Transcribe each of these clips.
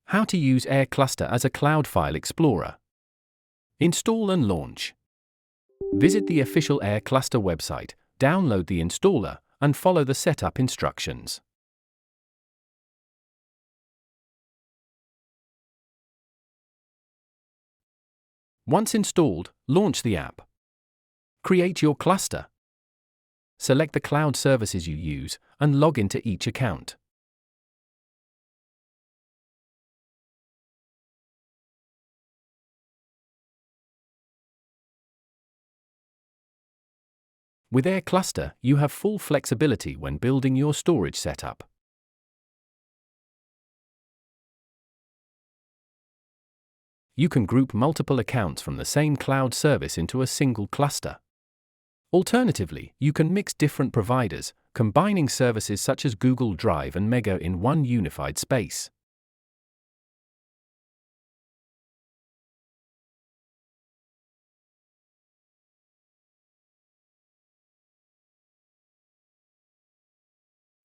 How to use Air Cluster as a cloud file explorer. Install and launch. Visit the official Air Cluster website, download the installer, and follow the setup instructions. Once installed, launch the app. Create your cluster. Select the cloud services you use, and log into each account. With Air Cluster, you have full flexibility when building your storage setup. You can group multiple accounts from the same cloud service into a single cluster. Alternatively, you can mix different providers, combining services such as Google Drive and Mega in one unified space.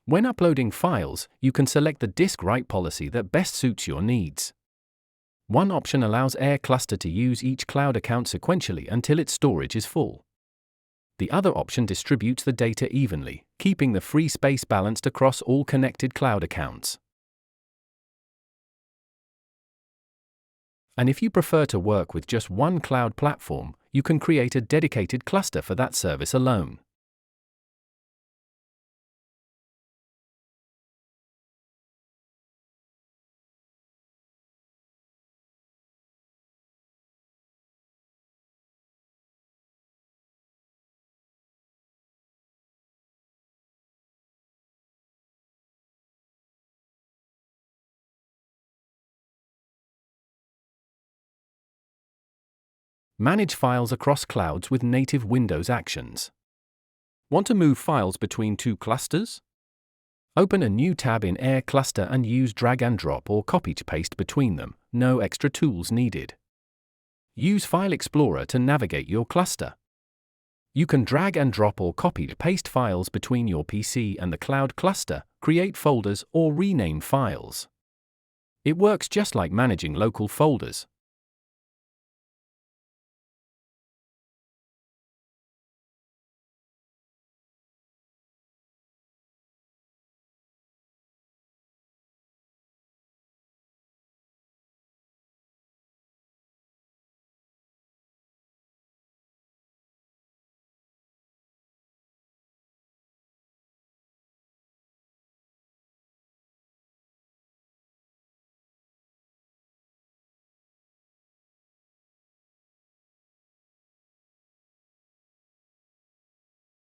When uploading files, you can select the disk write policy that best suits your needs. One option allows Air Cluster to use each cloud account sequentially until its storage is full. The other option distributes the data evenly, keeping the free space balanced across all connected cloud accounts. And if you prefer to work with just one cloud platform, you can create a dedicated cluster for that service alone. Manage files across clouds with native Windows actions. Want to move files between two clusters? Open a new tab in Air Cluster and use drag and drop or copy-paste between them, no extra tools needed. Use File Explorer to navigate your cluster. You can drag and drop or copy-paste files between your PC and the cloud cluster, create folders, or rename files. It works just like managing local folders.